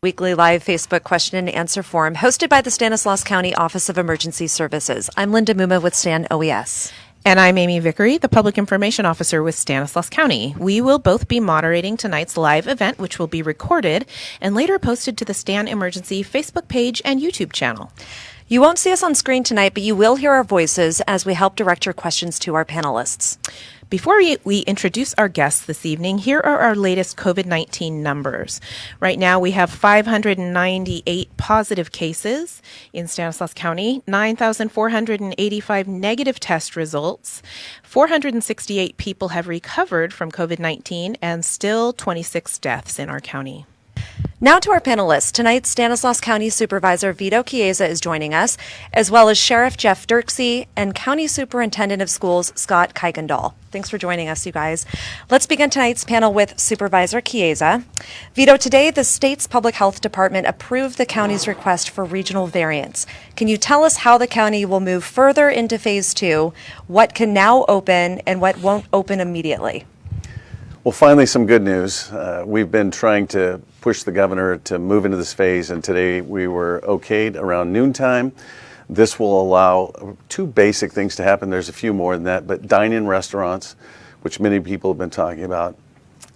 Weekly live Facebook question and answer forum hosted by the Stanislaus County Office of Emergency Services. I'm Linda Muma with Stan OES. And I'm Amy Vickery, the Public Information Officer with Stanislaus County. We will both be moderating tonight's live event, which will be recorded and later posted to the Stan Emergency Facebook page and YouTube channel. You won't see us on screen tonight, but you will hear our voices as we help direct your questions to our panelists. Before we introduce our guests this evening, here are our latest COVID-19 numbers. Right now, we have 598 positive cases in Stanislaus County, 9,485 negative test results, 468 people have recovered from COVID-19, and still 26 deaths in our county. Now to our panelists. Tonight, Stanislaus County Supervisor Vito Chiesa is joining us, as well as Sheriff Jeff Dirksey and County Superintendent of Schools Scott Kuykendall. Thanks for joining us, you guys. Let's begin tonight's panel with Supervisor Chiesa. Vito, today the state's Public Health Department approved the county's request for regional variants. Can you tell us how the county will move further into Phase 2, what can now open and what won't open immediately? Well, finally, some good news. We've been trying to push the governor to move into this phase, and today we were okayed around noontime. This will allow two basic things to happen. There's a few more than that, but dine-in restaurants, which many people have been talking about,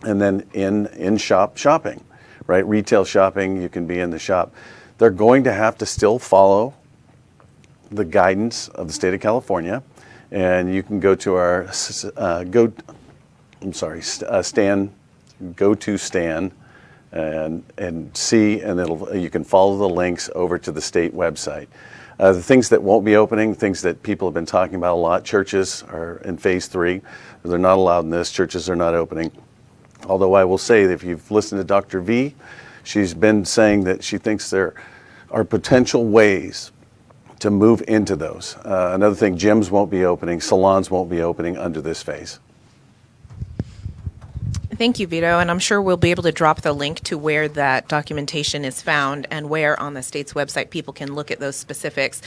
and then in-shop shopping, right? Retail shopping, you can be in the shop. They're going to have to still follow the guidance of the state of California, and you can go to our go to Stan and see, and you can follow the links over to the state website. The things that won't be opening, things that people have been talking about a lot, churches are in Phase 3. They're not allowed in this. Churches are not opening. Although I will say that if you've listened to Dr. V, she's been saying that she thinks there are potential ways to move into those. Another thing, gyms won't be opening, salons won't be opening under this phase. Thank you, Vito, and I'm sure we'll be able to drop the link to where that documentation is found and where on the state's website people can look at those specifics.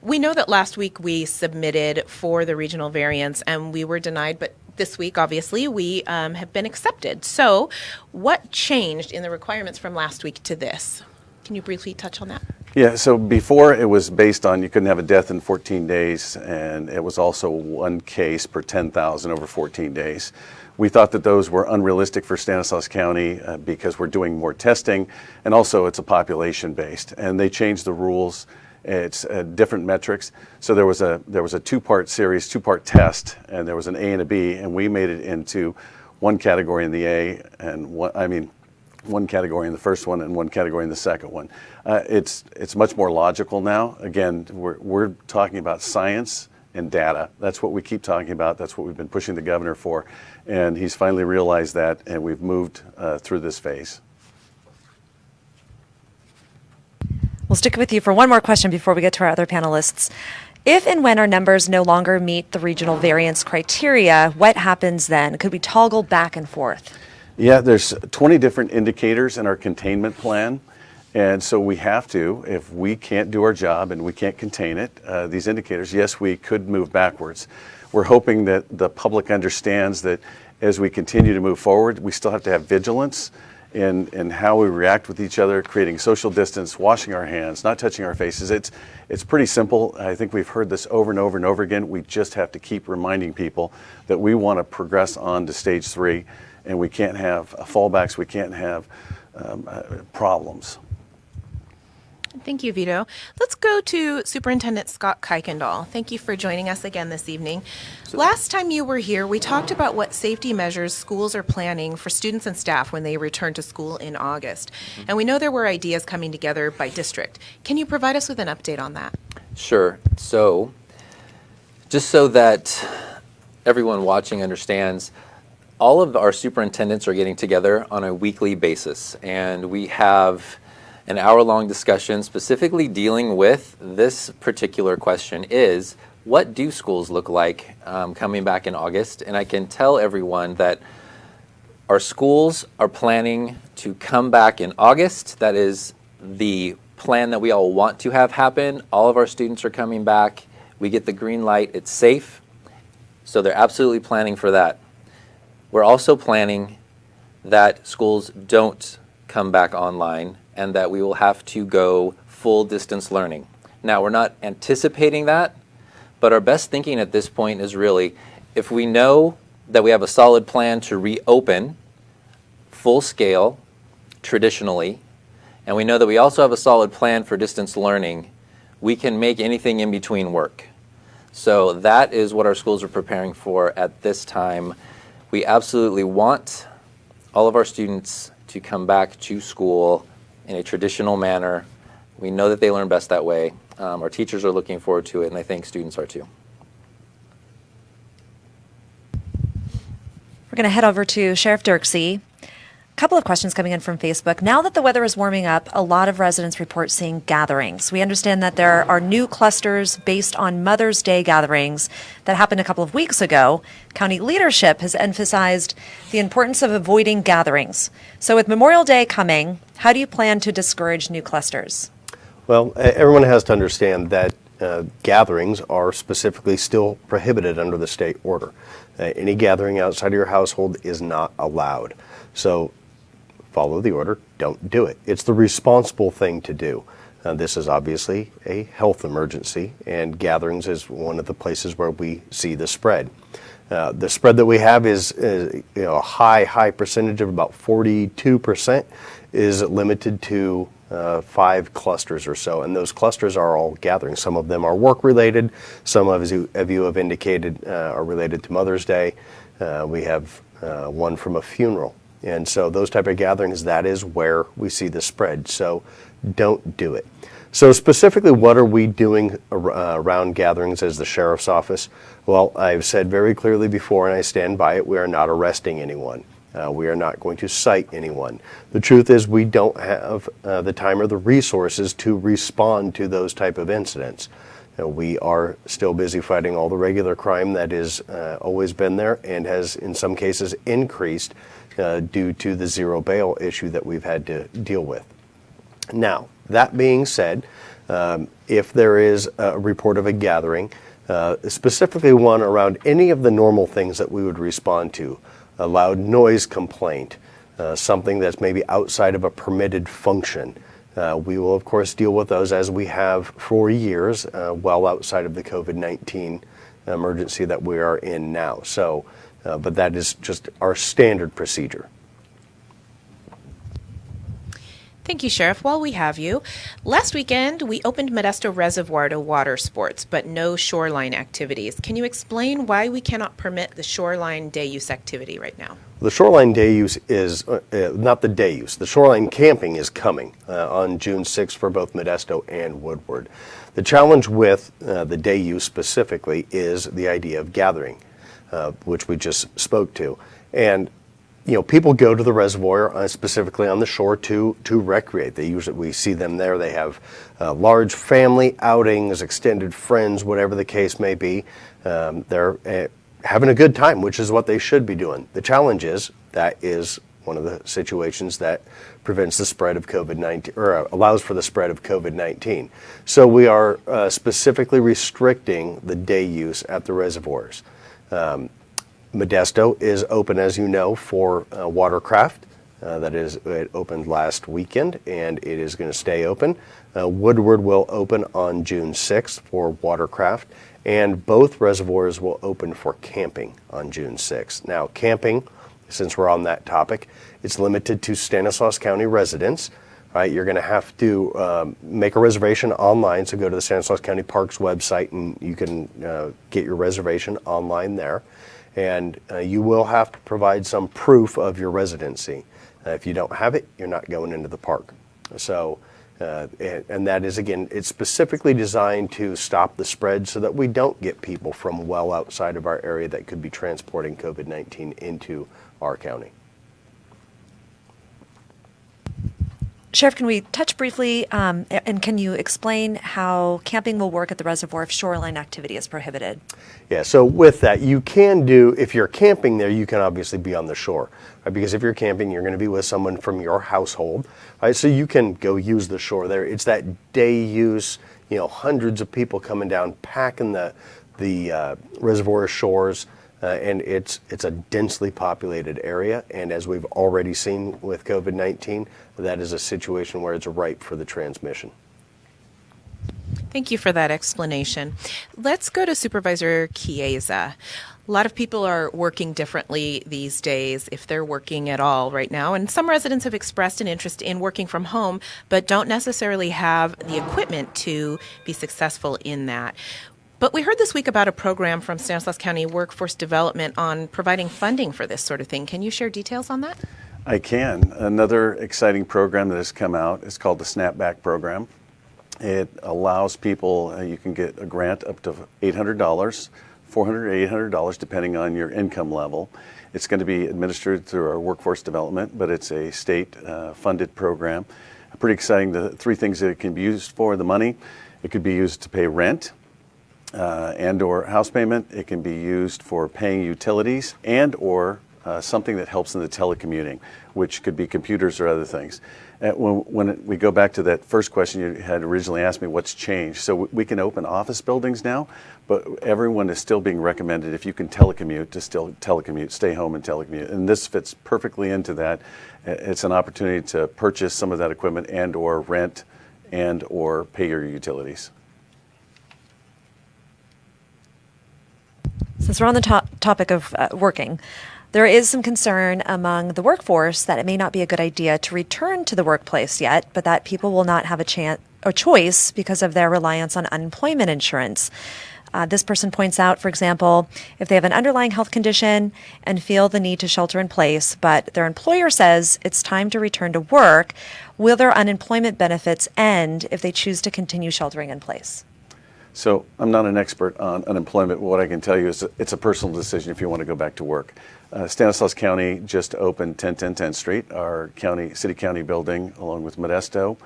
We know that last week we submitted for the regional variants and we were denied, but this week, obviously, we have been accepted. So what changed in the requirements from last week to this? Can you briefly touch on that? Yeah, so before it was based on you couldn't have a death in 14 days, and it was also one case per 10,000 over 14 days. We thought that those were unrealistic for Stanislaus County because we're doing more testing, and also it's a population-based. And they changed the rules. It's different metrics. So there was a two-part series, two-part test, and there was an A and a B, and we made it into one category in the A and one category in the first one and one category in the second one. It's much more logical now. Again, we're talking about science and data. That's what we keep talking about. That's what we've been pushing the governor for. And he's finally realized that, and we've moved through this phase. We'll stick with you for one more question before we get to our other panelists. If and when our numbers no longer meet the regional variance criteria, what happens then? Could we toggle back and forth? Yeah, there's 20 different indicators in our containment plan. And so we have to, if we can't do our job and we can't contain it, these indicators, yes, we could move backwards. We're hoping that the public understands that as we continue to move forward, we still have to have vigilance in how we react with each other, creating social distance, washing our hands, not touching our faces. It's pretty simple. I think we've heard this over and over and over again. We just have to keep reminding people that we want to progress on to Stage 3, and we can't have fallbacks, we can't have problems. Thank you, Vito. Let's go to Superintendent Scott Kuykendall. Thank you for joining us again this evening. Last time you were here, we talked about what safety measures schools are planning for students and staff when they return to school in August. And we know there were ideas coming together by district. Can you provide us with an update on that? Sure. So, just so that everyone watching understands, all of our superintendents are getting together on a weekly basis, and we have an hour-long discussion specifically dealing with this particular question is, what do schools look like coming back in August? And I can tell everyone that our schools are planning to come back in August. That is the plan that we all want to have happen. All of our students are coming back. We get the green light. It's safe. So they're absolutely planning for that. We're also planning that schools don't come back online and that we will have to go full distance learning. Now, we're not anticipating that, but our best thinking at this point is really, if we know that we have a solid plan to reopen full scale traditionally, and we know that we also have a solid plan for distance learning, we can make anything in between work. So that is what our schools are preparing for at this time. We absolutely want all of our students to come back to school in a traditional manner. We know that they learn best that way. Our teachers are looking forward to it, and I think students are too. We're going to head over to Sheriff Dirksey. A couple of questions coming in from Facebook. Now that the weather is warming up, a lot of residents report seeing gatherings. We understand that there are new clusters based on Mother's Day gatherings that happened a couple of weeks ago. County leadership has emphasized the importance of avoiding gatherings. So with Memorial Day coming, how do you plan to discourage new clusters? Well, everyone has to understand that gatherings are specifically still prohibited under the state order. Any gathering outside of your household is not allowed. So follow the order, don't do it. It's the responsible thing to do. This is obviously a health emergency, and gatherings is one of the places where we see the spread. The spread that we have is a high percentage of about 42% is limited to 5 clusters or so, and those clusters are all gatherings. Some of them are work-related, some of you have indicated are related to Mother's Day. We have one from a funeral. And so those type of gatherings, that is where we see the spread. So don't do it. So specifically, what are we doing around gatherings as the sheriff's office? Well, I've said very clearly before, and I stand by it, we are not arresting anyone. We are not going to cite anyone. The truth is we don't have the time or the resources to respond to those type of incidents. We are still busy fighting all the regular crime that has always been there and has in some cases increased due to the zero bail issue that we've had to deal with. Now, that being said, if there is a report of a gathering, specifically one around any of the normal things that we would respond to, a loud noise complaint, something that's maybe outside of a permitted function, we will of course deal with those as we have for years, well outside of the COVID-19 emergency that we are in now. So, but that is just our standard procedure. Thank you, Sheriff. While we have you, last weekend we opened Modesto Reservoir to water sports, but no shoreline activities. Can you explain why we cannot permit the shoreline day use activity right now? The shoreline day use is not the day use. The shoreline camping is coming on June 6th for both Modesto and Woodward. The challenge with the day use specifically is the idea of gathering, which we just spoke to. And people go to the reservoir, specifically on the shore, to recreate. We see them there. They have large family outings, extended friends, whatever the case may be. They're having a good time, which is what they should be doing. The challenge is that is one of the situations that prevents the spread of COVID-19 or allows for the spread of COVID-19. So we are specifically restricting the day use at the reservoirs. Modesto is open, as you know, for watercraft. It opened last weekend, and it is going to stay open. Woodward will open on June 6th for watercraft, and both reservoirs will open for camping on June 6th. Now, camping, since we're on that topic, it's limited to Stanislaus County residents. Right, you're going to have to make a reservation online, so go to the Stanislaus County Parks website, and you can get your reservation online there. And you will have to provide some proof of your residency. If you don't have it, you're not going into the park. So, and that is, again, it's specifically designed to stop the spread so that we don't get people from well outside of our area that could be transporting COVID-19 into our county. Sheriff, can we touch briefly, and can you explain how camping will work at the reservoir if shoreline activity is prohibited? Yeah, so with that, you can do, if you're camping there, you can obviously be on the shore, right? Because if you're camping, you're going to be with someone from your household, right? So you can go use the shore there. It's that day use, hundreds of people coming down, packing the reservoir shores. and it's a densely populated area. And as we've already seen with COVID-19, that is a situation where it's ripe for the transmission. Thank you for that explanation. Let's go to Supervisor Chiesa. A lot of people are working differently these days, if they're working at all right now. And some residents have expressed an interest in working from home, but don't necessarily have the equipment to be successful in that. But we heard this week about a program from Stanislaus County Workforce Development on providing funding for this sort of thing. Can you share details on that? I can. Another exciting program that has come out is called the Snapback Program. It allows people, you can get a grant up to $800, $400 or $800, depending on your income level. It's going to be administered through our workforce development, but it's a state funded program. Pretty exciting. The three things that it can be used for: the money, it could be used to pay rent and or house payment. It can be used for paying utilities and or something that helps in the telecommuting, which could be computers or other things. When we go back to that first question you had originally asked me, what's changed? So we can open office buildings now, but everyone is still being recommended, if you can telecommute, to still telecommute, stay home and telecommute. And this fits perfectly into that. It's an opportunity to purchase some of that equipment and or rent and or pay your utilities. Since we're on the topic of working, there is some concern among the workforce that it may not be a good idea to return to the workplace yet, but that people will not have a choice because of their reliance on unemployment insurance. This person points out, for example, if they have an underlying health condition and feel the need to shelter in place, but their employer says it's time to return to work, will their unemployment benefits end if they choose to continue sheltering in place? So I'm not an expert on unemployment. What I can tell you is it's a personal decision if you want to go back to work. Stanislaus County just opened 1010 10th Street, our city-county building, along with Modesto.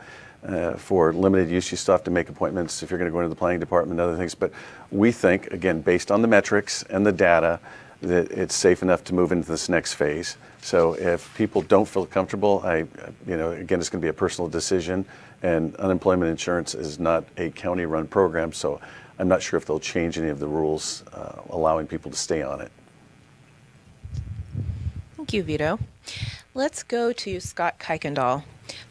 For limited use, you still have to make appointments if you're going to go into the planning department and other things. But we think, again, based on the metrics and the data, that it's safe enough to move into this next phase. So if people don't feel comfortable, again, it's going to be a personal decision. And unemployment insurance is not a county-run program, so I'm not sure if they'll change any of the rules allowing people to stay on it. Thank you, Vito. Let's go to Scott Kuykendall.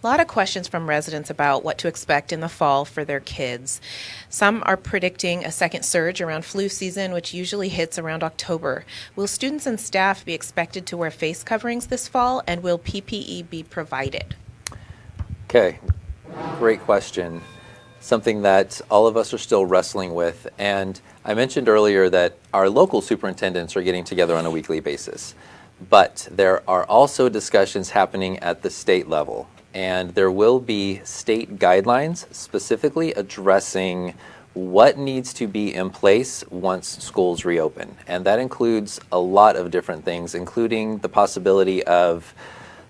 A lot of questions from residents about what to expect in the fall for their kids. Some are predicting a second surge around flu season, which usually hits around October. Will students and staff be expected to wear face coverings this fall, and will PPE be provided? Okay, great question. Something that all of us are still wrestling with. And I mentioned earlier that our local superintendents are getting together on a weekly basis. But there are also discussions happening at the state level. And there will be state guidelines specifically addressing what needs to be in place once schools reopen. And that includes a lot of different things, including the possibility of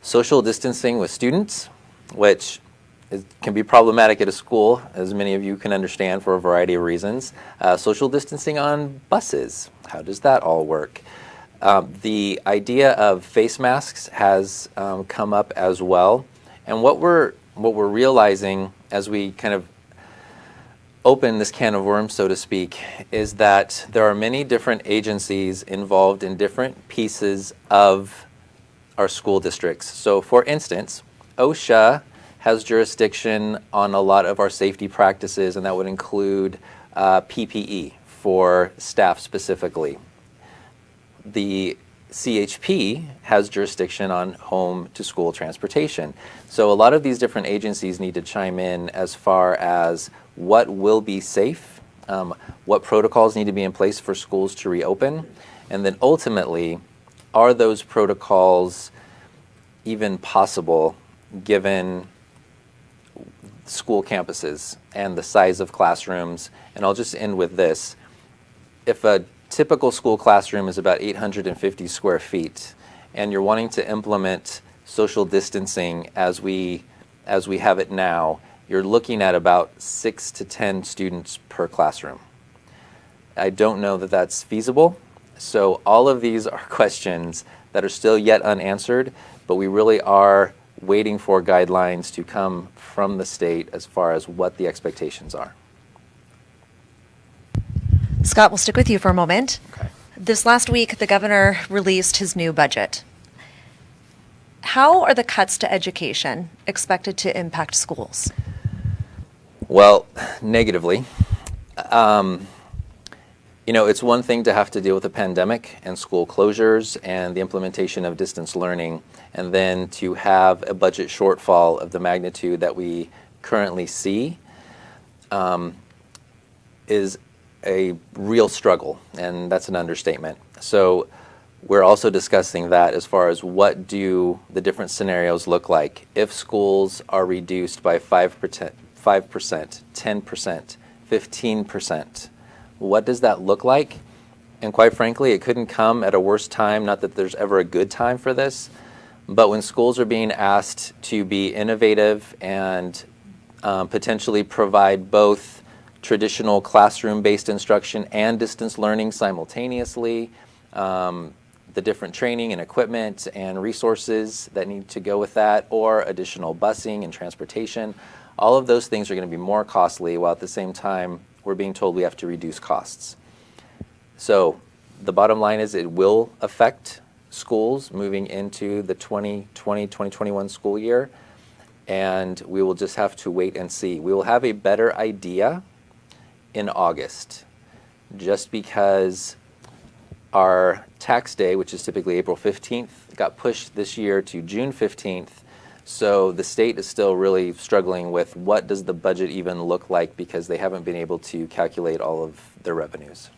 social distancing with students, which can be problematic at a school, as many of you can understand, for a variety of reasons. Social distancing on buses, how does that all work? The idea of face masks has come up as well. And what we're realizing as we kind of open this can of worms, so to speak, is that there are many different agencies involved in different pieces of our school districts. So for instance, OSHA has jurisdiction on a lot of our safety practices, and that would include PPE for staff specifically. The CHP has jurisdiction on home to school transportation. So a lot of these different agencies need to chime in as far as what will be safe, what protocols need to be in place for schools to reopen, and then ultimately, are those protocols even possible given school campuses and the size of classrooms? And I'll just end with this. If a typical school classroom is about 850 square feet, and you're wanting to implement social distancing as we have it now, you're looking at about 6 to 10 students per classroom. I don't know that that's feasible. So all of these are questions that are still yet unanswered, but we really are waiting for guidelines to come from the state as far as what the expectations are. Scott, we'll stick with you for a moment. Okay. This last week, the governor released his new budget. How are the cuts to education expected to impact schools? Well, negatively. It's one thing to have to deal with a pandemic and school closures and the implementation of distance learning, and then to have a budget shortfall of the magnitude that we currently see is a real struggle, and that's an understatement. So we're also discussing that as far as what do the different scenarios look like if schools are reduced by 5%, 10%, 15%. What does that look like? And quite frankly, it couldn't come at a worse time, not that there's ever a good time for this, but when schools are being asked to be innovative and potentially provide both traditional classroom-based instruction and distance learning simultaneously, the different training and equipment and resources that need to go with that, or additional busing and transportation, all of those things are going to be more costly, while at the same time we're being told we have to reduce costs. So the bottom line is it will affect schools moving into the 2020-2021 school year, and we will just have to wait and see. We will have a better idea in August, just because our tax day, which is typically April 15th, got pushed this year to June 15th. So the state is still really struggling with what does the budget even look like, because they haven't been able to calculate all of their revenues.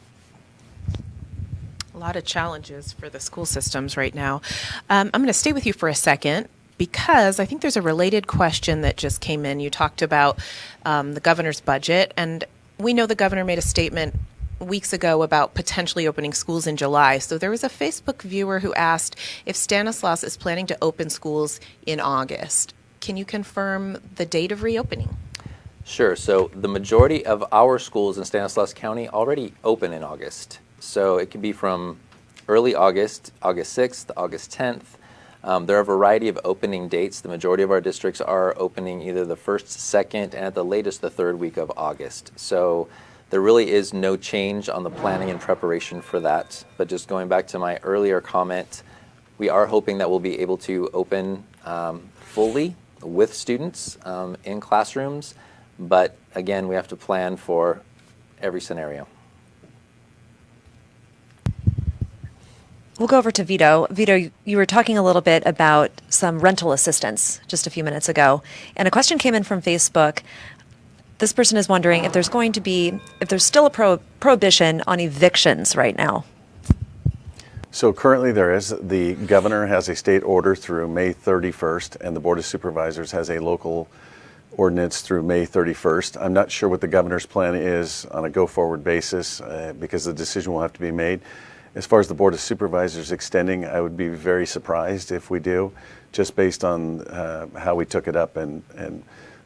A lot of challenges for the school systems right now. I'm going to stay with you for a second, because I think there's a related question that just came in. You talked about the governor's budget, and we know the governor made a statement weeks ago about potentially opening schools in July. So there was a Facebook viewer who asked if Stanislaus is planning to open schools in August. Can you confirm the date of reopening? Sure. So the majority of our schools in Stanislaus County already open in August. So it could be from early August, August 6th, August 10th. There are a variety of opening dates. The majority of our districts are opening either the 1st, 2nd, and at the latest the 3rd week of August. So there really is no change on the planning and preparation for that. But just going back to my earlier comment, we are hoping that we'll be able to open fully with students in classrooms. But again, we have to plan for every scenario. We'll go over to Vito. Vito, you were talking a little bit about some rental assistance just a few minutes ago, and a question came in from Facebook. This person is wondering if there's still a prohibition on evictions right now. So currently there is. The governor has a state order through May 31st, and the Board of Supervisors has a local ordinance through May 31st. I'm not sure what the governor's plan is on a go-forward basis because the decision will have to be made. As far as the Board of Supervisors extending, I would be very surprised if we do, just based on how we took it up, and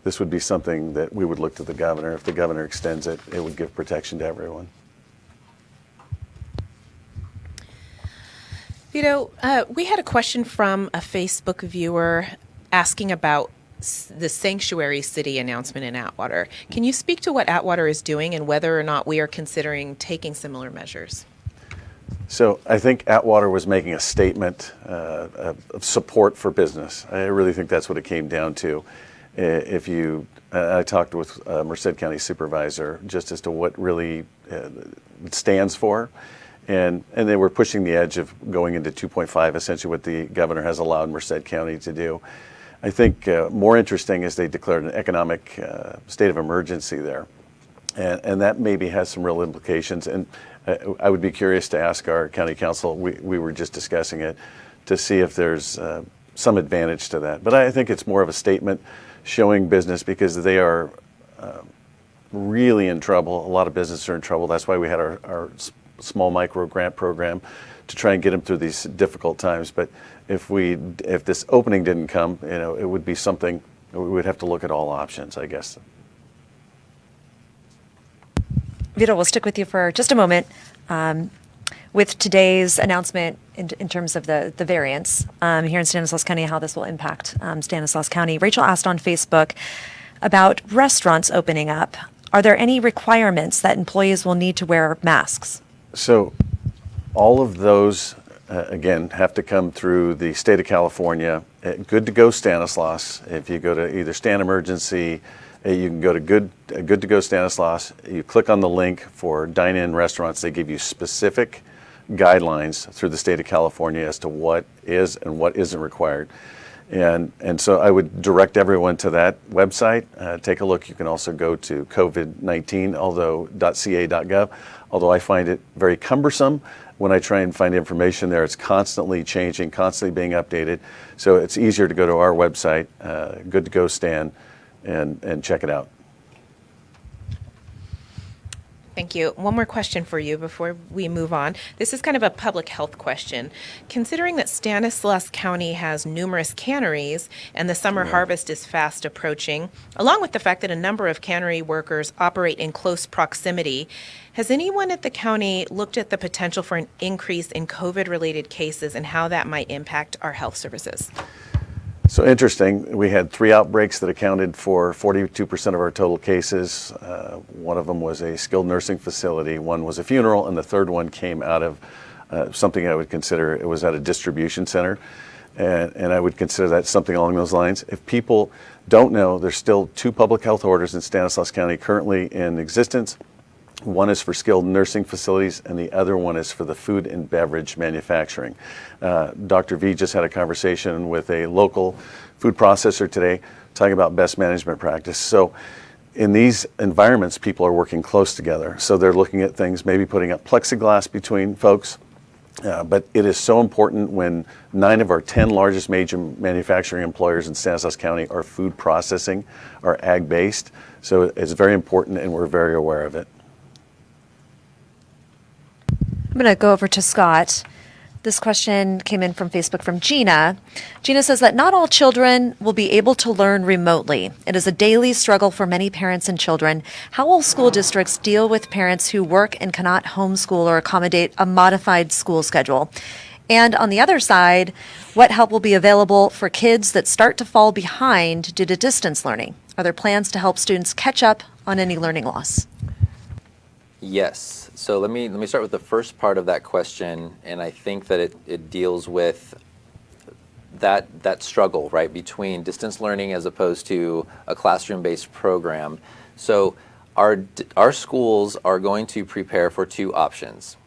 this would be something that we would look to the governor. If the governor extends it, it would give protection to everyone. Vito, we had a question from a Facebook viewer asking about the sanctuary city announcement in Atwater. Can you speak to what Atwater is doing and whether or not we are considering taking similar measures? So I think Atwater was making a statement of support for business. I really think that's what it came down to. I talked with Merced County Supervisor just as to what really it stands for, and they were pushing the edge of going into 2.5, essentially what the governor has allowed Merced County to do. I think more interesting is they declared an economic state of emergency there, and that maybe has some real implications. And I would be curious to ask our county council, we were just discussing it, to see if there's some advantage to that. But I think it's more of a statement showing business, because they are really in trouble. A lot of businesses are in trouble. That's why we had our small micro grant program to try and get them through these difficult times. But if this opening didn't come, it would be something we would have to look at all options, I guess. Vito, we'll stick with you for just a moment. With today's announcement in terms of the variants here in Stanislaus County, how this will impact Stanislaus County, Rachel asked on Facebook about restaurants opening up. Are there any requirements that employees will need to wear masks? So All of those, again, have to come through the state of California. Good to Go Stanislaus. If you go to either Stan Emergency, you can go to Good to Go Stanislaus. You click on the link for dine-in restaurants. They give you specific guidelines through the state of California as to what is and what isn't required. And so I would direct everyone to that website. Take a look. You can also go to COVID-19, .ca.gov. Although I find it very cumbersome when I try and find information there. It's constantly changing, constantly being updated. So it's easier to go to our website, Good to Go Stan, and check it out. Thank you. One more question for you before we move on. This is kind of a public health question. Considering that Stanislaus County has numerous canneries and the summer harvest is fast approaching, along with the fact that a number of cannery workers operate in close proximity, has anyone at the county looked at the potential for an increase in COVID-related cases and how that might impact our health services? So interesting, we had 3 outbreaks that accounted for 42% of our total cases. One of them was a skilled nursing facility, one was a funeral, and the third one came out of something I would consider, it was at a distribution center. And I would consider that something along those lines. If people don't know, there's still 2 public health orders in Stanislaus County currently in existence. One is for skilled nursing facilities, and the other one is for the food and beverage manufacturing. Dr. V just had a conversation with a local food processor today talking about best management practice. So in these environments, people are working close together. So they're looking at things, maybe putting up plexiglass between folks. But it is so important when 9 of our 10 largest major manufacturing employers in Stanislaus County are food processing, are ag-based. So it's very important, and we're very aware of it. I'm going to go over to Scott. This question came in from Facebook from Gina. Gina says that not all children will be able to learn remotely. It is a daily struggle for many parents and children. How will school districts deal with parents who work and cannot homeschool or accommodate a modified school schedule? And on the other side, what help will be available for kids that start to fall behind due to distance learning? Are there plans to help students catch up on any learning loss? Yes. So let me start with the first part of that question, and I think that it deals with that struggle, right, between distance learning as opposed to a classroom-based program. So our schools are going to prepare for 2 options.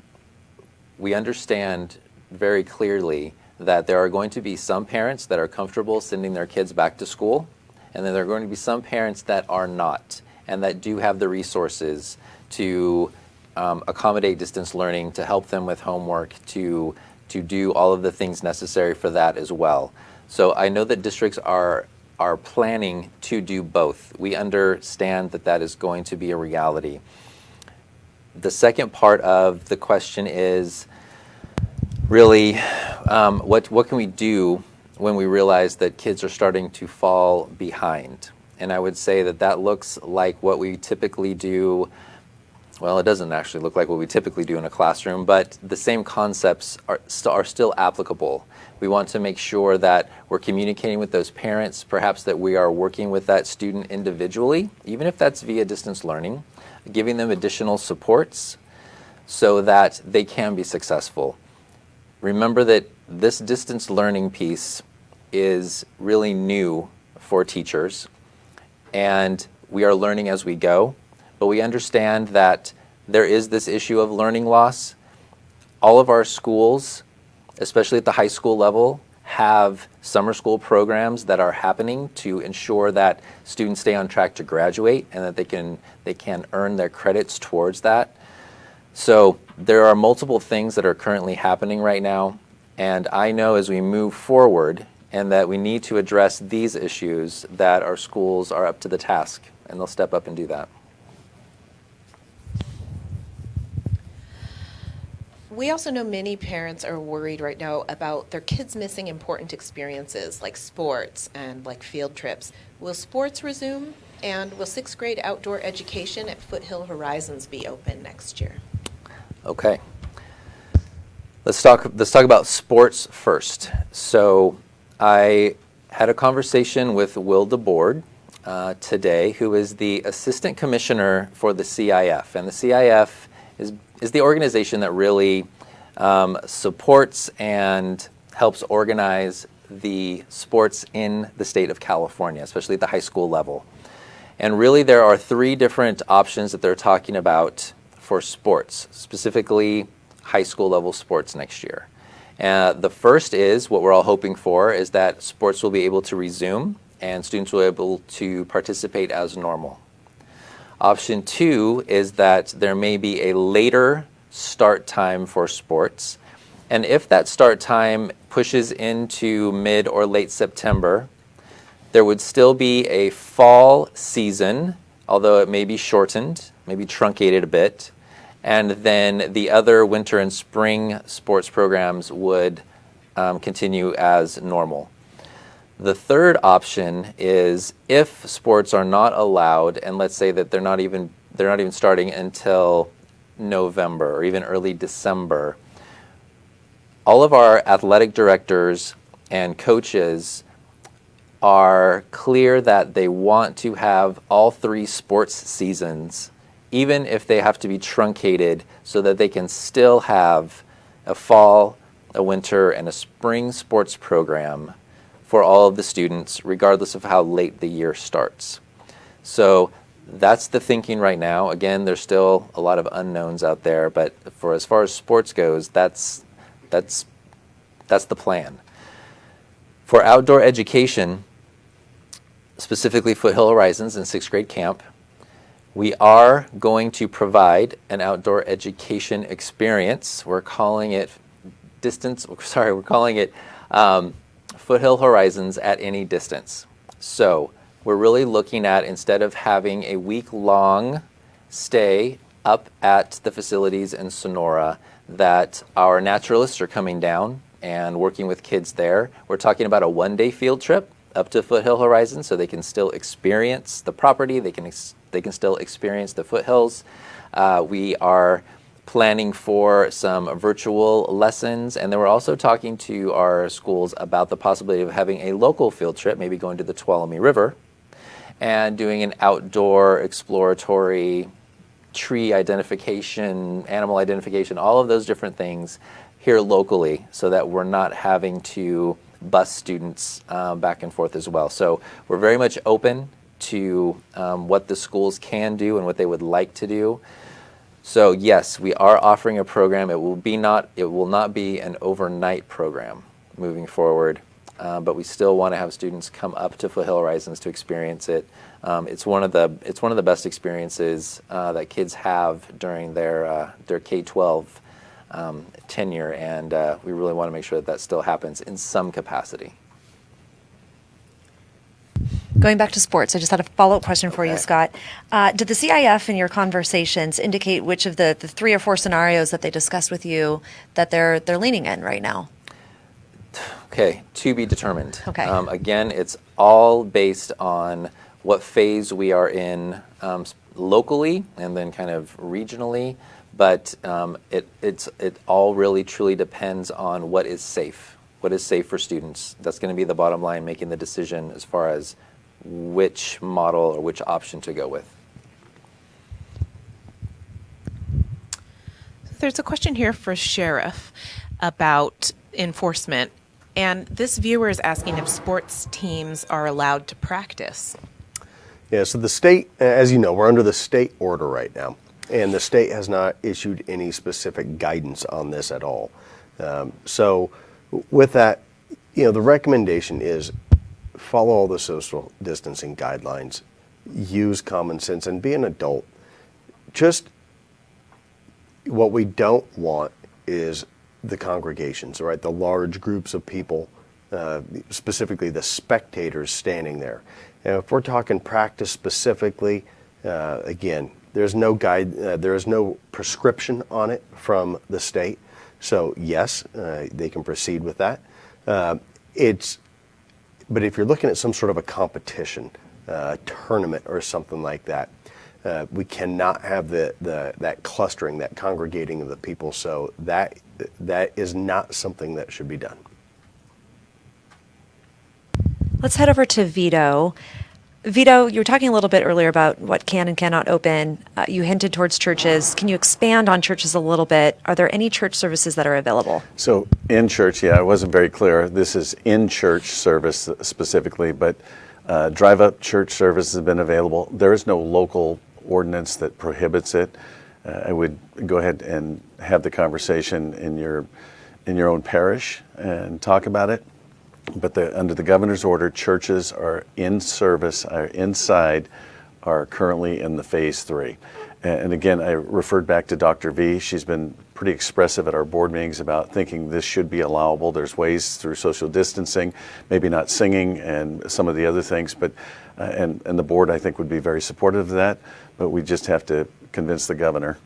We understand very clearly that there are going to be some parents that are comfortable sending their kids back to school, and then there are going to be some parents that are not, and that do have the resources to accommodate distance learning, to help them with homework, to do all of the things necessary for that as well. So I know that districts are planning to do both. We understand that that is going to be a reality. The second part of the question is really what can we do when we realize that kids are starting to fall behind? And I would say that looks like what we typically do. Well, it doesn't actually look like what we typically do in a classroom, but the same concepts are still applicable. We want to make sure that we're communicating with those parents, perhaps that we are working with that student individually, even if that's via distance learning, giving them additional supports so that they can be successful. Remember that this distance learning piece is really new for teachers, and we are learning as we go. But we understand that there is this issue of learning loss. All of our schools, especially at the high school level, have summer school programs that are happening to ensure that students stay on track to graduate and that they can earn their credits towards that. So there are multiple things that are currently happening right now, and I know as we move forward and that we need to address these issues, that our schools are up to the task and they'll step up and do that. We also know many parents are worried right now about their kids missing important experiences like sports and like field trips. Will sports resume, and will 6th grade outdoor education at Foothill Horizons be open next year? Okay. Let's talk about sports first. So I had a conversation with Will DeBoard today, who is the Assistant Commissioner for the CIF. And the CIF is the organization that really supports and helps organize the sports in the state of California, especially at the high school level. And really there are 3 different options that they're talking about for sports, specifically high school level sports next year. The first is, what we're all hoping for, is that sports will be able to resume and students will be able to participate as normal. Option 2 is that there may be a later start time for sports. And if that start time pushes into mid or late September, there would still be a fall season, although it may be shortened, maybe truncated a bit. And then the other winter and spring sports programs would continue as normal. The third option is if sports are not allowed, and let's say that they're not even starting until November or even early December, all of our athletic directors and coaches are clear that they want to have all 3 sports seasons, even if they have to be truncated, so that they can still have a fall, a winter, and a spring sports program for all of the students, regardless of how late the year starts. So that's the thinking right now. Again, there's still a lot of unknowns out there, but for as far as sports goes, that's the plan. For outdoor education, specifically Foothill Horizons and 6th grade camp, we are going to provide an outdoor education experience. We're calling it Foothill Horizons at any distance. So we're really looking at, instead of having a week-long stay up at the facilities in Sonora, that our naturalists are coming down and working with kids there. We're talking about a 1-day field trip up to Foothill Horizons, so they can still experience the property, they can still experience the foothills. We are planning for some virtual lessons, and then we're also talking to our schools about the possibility of having a local field trip, maybe going to the Tuolumne River and doing an outdoor exploratory tree identification, animal identification, all of those different things here locally, so that we're not having to bus students back and forth as well. So we're very much open to what the schools can do and what they would like to do. So yes, we are offering a program. It will not be an overnight program moving forward, but we still want to have students come up to Foothill Horizons to experience it. It's one of the best experiences that kids have during their K-12 tenure, and we really want to make sure that still happens in some capacity. Going back to sports, I just had a follow-up question for you, Okay. Scott. Did the CIF in your conversations indicate which of the 3 or 4 scenarios that they discussed with you that they're leaning in right now? Okay, to be determined. Okay. Again, it's all based on what phase we are in locally and then kind of regionally, but it all really truly depends on what is safe. What is safe for students? That's going to be the bottom line, making the decision as far as which model or which option to go with. There's a question here for Sheriff about enforcement, and this viewer is asking if sports teams are allowed to practice. Yeah, so the state, as you know, we're under the state order right now, and the state has not issued any specific guidance on this at all. So with that, the recommendation is follow all the social distancing guidelines, use common sense, and be an adult. Just what we don't want is the congregations, right? The large groups of people, specifically the spectators standing there. And if we're talking practice specifically, again, there's no there is no prescription on it from the state. So yes, they can proceed with that. But if you're looking at some sort of a competition, tournament or something like that, we cannot have that clustering, that congregating of the people. So that is not something that should be done. Let's head over to Vito. Vito, you were talking a little bit earlier about what can and cannot open. You hinted towards churches. Can you expand on churches a little bit? Are there any church services that are available? So in church, yeah, I wasn't very clear. This is in church service specifically, but drive-up church service has been available. There is no local ordinance that prohibits it. I would go ahead and have the conversation in your own parish and talk about it. But under the governor's order, churches are in service, are inside, are currently in the phase 3. And again, I referred back to Dr. V. She's been pretty expressive at our board meetings about thinking this should be allowable. There's ways through social distancing, maybe not singing and some of the other things, but and the board I think would be very supportive of that, but we just have to convince the governor.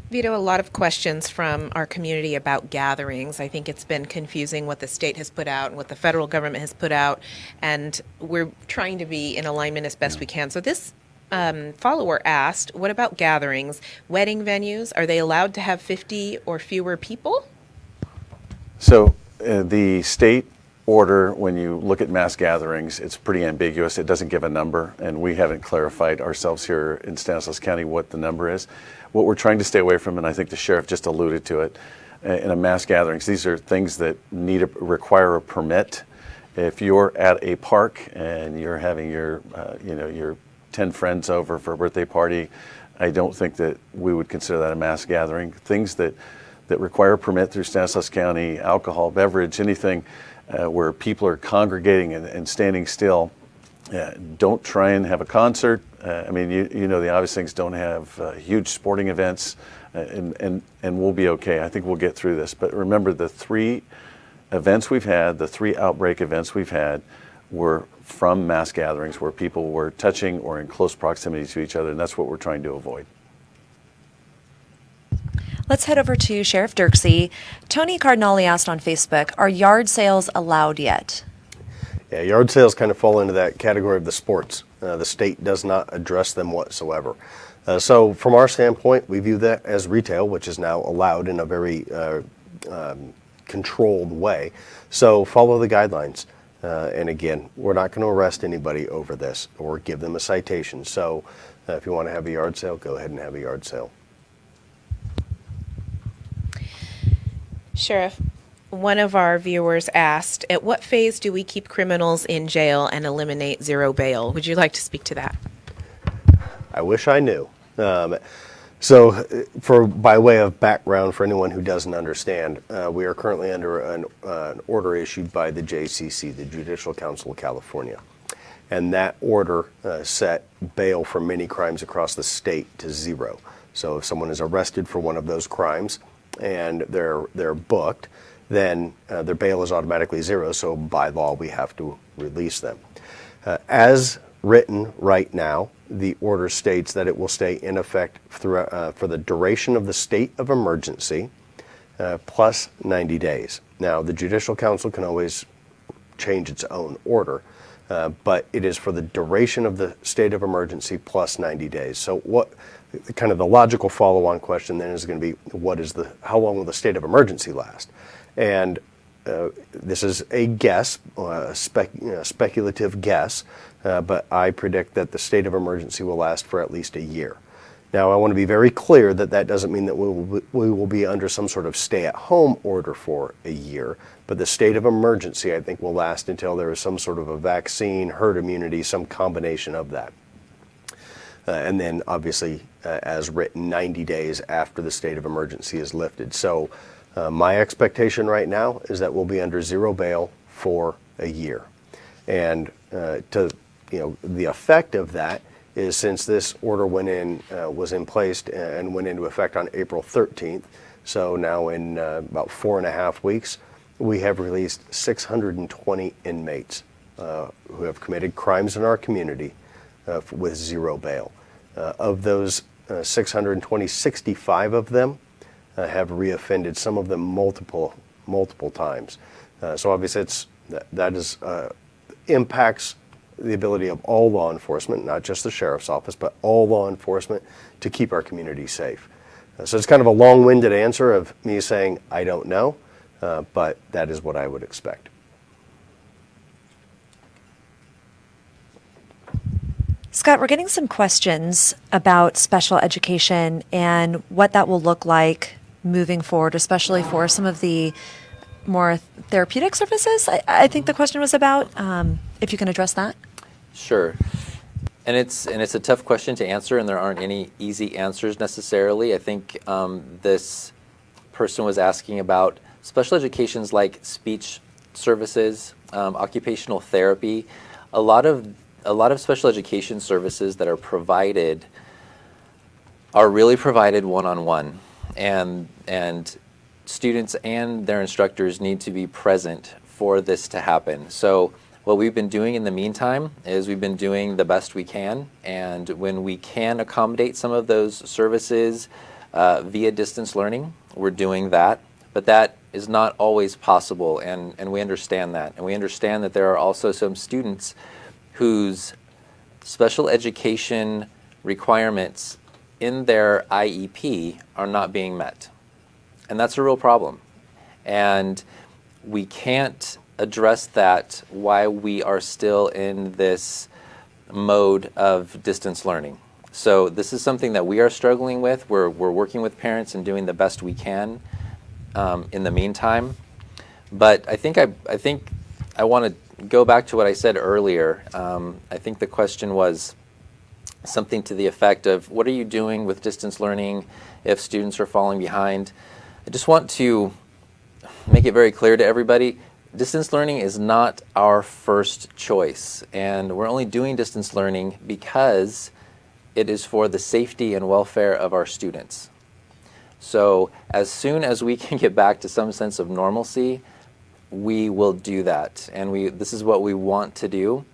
Vito, a lot of questions from our community about gatherings. I think it's been confusing what the state has put out and what the federal government has put out, and we're trying to be in alignment as best we can. So this follower asked, what about gatherings? Wedding venues, are they allowed to have 50 or fewer people? So the state order, when you look at mass gatherings, it's pretty ambiguous. It doesn't give a number, and we haven't clarified ourselves here in Stanislaus County what the number is. What we're trying to stay away from, and I think the sheriff just alluded to it, in a mass gatherings, these are things that require a permit. If you're at a park and you're having your 10 friends over for a birthday party, I don't think that we would consider that a mass gathering. Things that require a permit through Stanislaus County, alcohol, beverage, anything where people are congregating and standing still. Don't try and have a concert. I mean, you know the obvious things. Don't have huge sporting events, and we'll be okay. I think we'll get through this. But remember, the 3 events we've had, the 3 outbreak events we've had, were from mass gatherings where people were touching or in close proximity to each other, and that's what we're trying to avoid. Let's head over to Sheriff Dirksey. Tony Cardinale asked on Facebook, are yard sales allowed yet? Yeah, yard sales kind of fall into that category of the sports. The state does not address them whatsoever. So from our standpoint, we view that as retail, which is now allowed in a very controlled way. So follow the guidelines. And again, we're not going to arrest anybody over this or give them a citation. So if you want to have a yard sale, go ahead and have a yard sale. Sheriff, one of our viewers asked, at what phase do we keep criminals in jail and eliminate zero bail? Would you like to speak to that? I wish I knew. So by way of background for anyone who doesn't understand, we are currently under an order issued by the JCC, the Judicial Council of California. And that order set bail for many crimes across the state to 0. So if someone is arrested for one of those crimes and they're booked, then their bail is automatically 0. So by law, we have to release them. As written right now, the order states that it will stay in effect for the duration of the state of emergency plus 90 days. Now, the Judicial Council can always change its own order, but it is for the duration of the state of emergency plus 90 days. So what kind of the logical follow-on question then is going to be, how long will the state of emergency last? And this is a guess, speculative guess, but I predict that the state of emergency will last for at least a year. Now, I want to be very clear that that doesn't mean that we will be under some sort of stay-at-home order for a year, but the state of emergency, I think, will last until there is some sort of a vaccine, herd immunity, some combination of that. And then, obviously, as written, 90 days after the state of emergency is lifted. So my expectation right now is that we'll be under 0 bail for a year. And the effect of that is, since this order was in place and went into effect on April 13th, so now in about 4.5 weeks, we have released 620 inmates who have committed crimes in our community with 0 bail. Of those 620, 65 of them have reoffended, some of them multiple times. So obviously that impacts the ability of all law enforcement, not just the sheriff's office, but all law enforcement, to keep our community safe. So it's kind of a long-winded answer of me saying I don't know, but that is what I would expect. Scott, we're getting some questions about special education and what that will look like moving forward, especially for some of the more therapeutic services. I think the question was about, if you can address that. Sure. And it's a tough question to answer, and there aren't any easy answers necessarily. I think this person was asking about special educations like speech services, occupational therapy. A lot of special education services that are provided are really provided one-on-one, and students and their instructors need to be present for this to happen. So what we've been doing in the meantime is we've been doing the best we can, and when we can accommodate some of those services via distance learning, we're doing that. But that is not always possible, and we understand that. And we understand that there are also some students whose special education requirements in their IEP are not being met. And that's a real problem. And we can't address that while we are still in this mode of distance learning. So this is something that we are struggling with. We're working with parents and doing the best we can in the meantime. But I think I want to go back to what I said earlier. I think the question was something to the effect of, what are you doing with distance learning if students are falling behind? I just want to make it very clear to everybody, distance learning is not our first choice, and we're only doing distance learning because it is for the safety and welfare of our students. So as soon as we can get back to some sense of normalcy, we will do that, and this is what we want to do.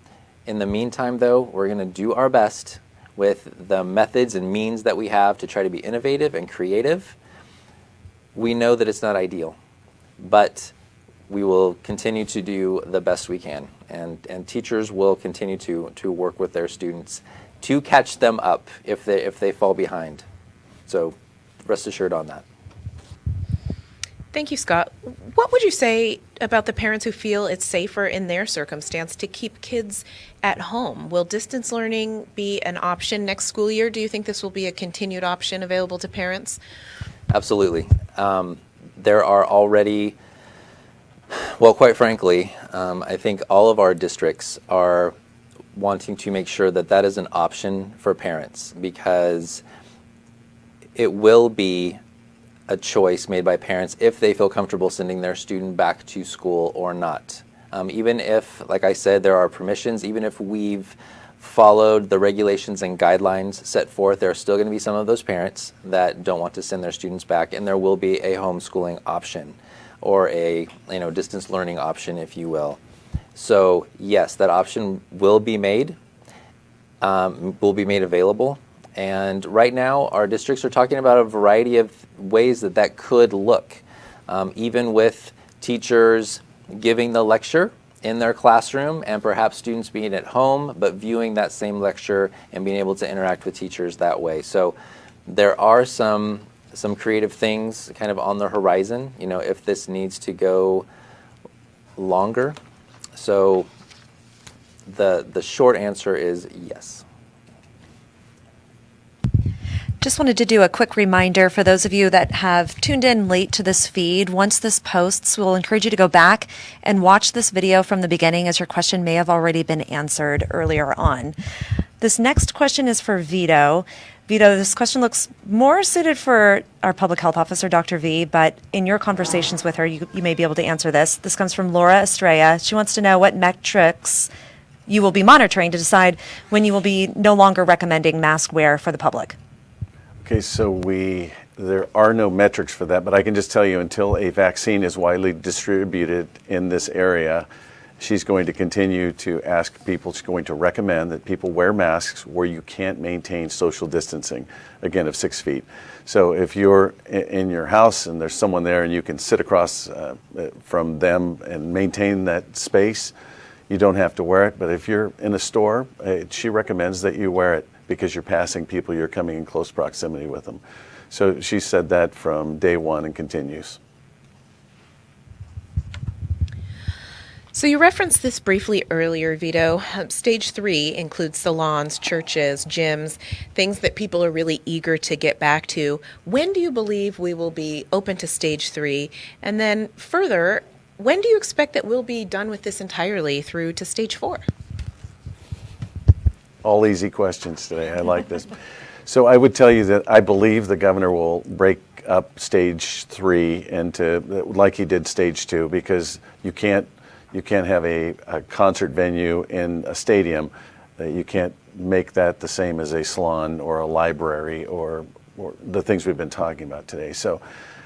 In the meantime, though, we're going to do our best with the methods and means that we have to try to be innovative and creative. We know that it's not ideal, but we will continue to do the best we can, and teachers will continue to work with their students to catch them up if they fall behind. So rest assured on that. Thank you, Scott. What would you say about the parents who feel it's safer in their circumstance to keep kids at home? Will distance learning be an option next school year? Do you think this will be a continued option available to parents? Absolutely. There are already, well, quite frankly, I think all of our districts are wanting to make sure that that is an option for parents, because it will be a choice made by parents if they feel comfortable sending their student back to school or not. Even if, like I said, there are permissions, even if we've followed the regulations and guidelines set forth, there are still going to be some of those parents that don't want to send their students back, and there will be a homeschooling option or a distance learning option, if you will. So yes, that option will be made available. And right now, our districts are talking about a variety of ways that could look, even with teachers giving the lecture in their classroom and perhaps students being at home, but viewing that same lecture and being able to interact with teachers that way. So there are some creative things kind of on the horizon, if this needs to go longer. So the short answer is yes. Just wanted to do a quick reminder for those of you that have tuned in late to this feed. Once this posts, we'll encourage you to go back and watch this video from the beginning, as your question may have already been answered earlier on. This next question is for Vito. Vito, this question looks more suited for our public health officer, Dr. V, but in your conversations with her, you may be able to answer this. This comes from Laura Estrella. She wants to know what metrics you will be monitoring to decide when you will be no longer recommending mask wear for the public. Okay, so there are no metrics for that, but I can just tell you, until a vaccine is widely distributed in this area, she's going to continue to ask people, she's going to recommend that people wear masks where you can't maintain social distancing, again, of 6 feet. So if you're in your house and there's someone there and you can sit across from them and maintain that space, you don't have to wear it. But if you're in a store, she recommends that you wear it, because you're passing people, you're coming in close proximity with them. So she said that from day one and continues. So you referenced this briefly earlier, Vito. Stage 3 includes salons, churches, gyms, things that people are really eager to get back to. When do you believe we will be open to Stage 3? And then further, when do you expect that we'll be done with this entirely through to Stage 4? All easy questions today. I like this. So I would tell you that I believe the governor will break up Stage 3 into, like he did Stage 2, because you can't have a concert venue in a stadium. You can't make that the same as a salon or a library or the things we've been talking about today. So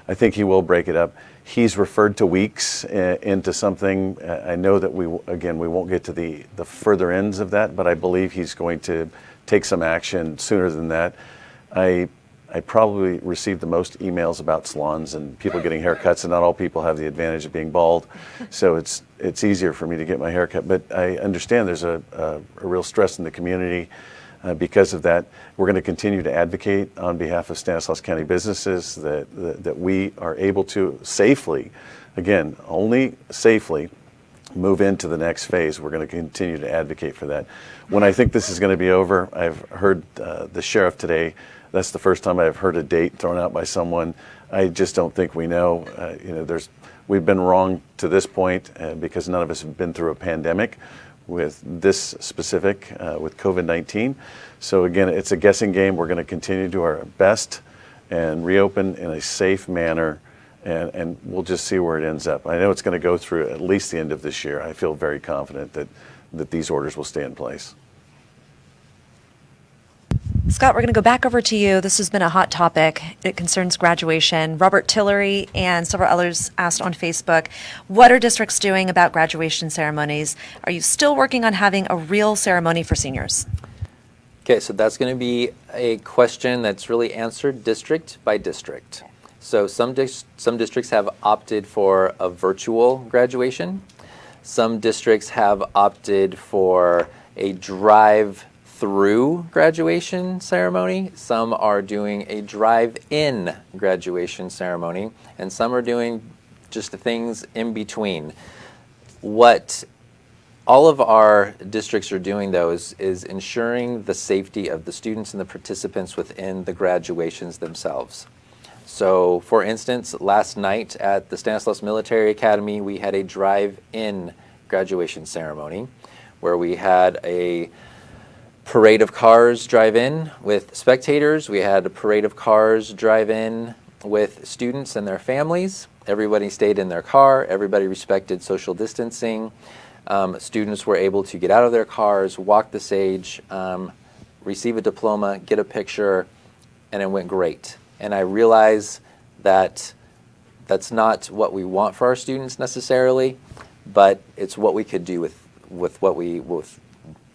I think he will break it up. He's referred to weeks into something. I know that we won't get to the further ends of that, but I believe he's going to take some action sooner than that. I probably receive the most emails about salons and people getting haircuts, and not all people have the advantage of being bald, so it's easier for me to get my haircut. But I understand there's a real stress in the community because of that. We're going to continue to advocate on behalf of Stanislaus County businesses that we are able to safely, again, only safely, move into the next phase. We're going to continue to advocate for that. When I think this is going to be over, I've heard the sheriff today. That's the first time I've heard a date thrown out by someone. I just don't think we know. We've been wrong to this point because none of us have been through a pandemic with this specific, with COVID-19. So again, it's a guessing game. We're going to continue to do our best and reopen in a safe manner, and we'll just see where it ends up. I know it's going to go through at least the end of this year. I feel very confident that these orders will stay in place. Scott, we're going to go back over to you. This has been a hot topic. It concerns graduation. Robert Tillery and several others asked on Facebook, what are districts doing about graduation ceremonies? Are you still working on having a real ceremony for seniors? Okay, so that's going to be a question that's really answered district by district. So some districts have opted for a virtual graduation. Some districts have opted for a drive-through graduation ceremony. Some are doing a drive-in graduation ceremony, and some are doing just the things in between. What all of our districts are doing, though, is ensuring the safety of the students and the participants within the graduations themselves. So, for instance, last night at the Stanislaus Military Academy, we had a drive-in graduation ceremony where we had a parade of cars drive in with spectators. We had a parade of cars drive in with students and their families. Everybody stayed in their car. Everybody respected social distancing. Students were able to get out of their cars, walk the stage, receive a diploma, get a picture, and it went great. And I realize that that's not what we want for our students necessarily, but it's what we could do with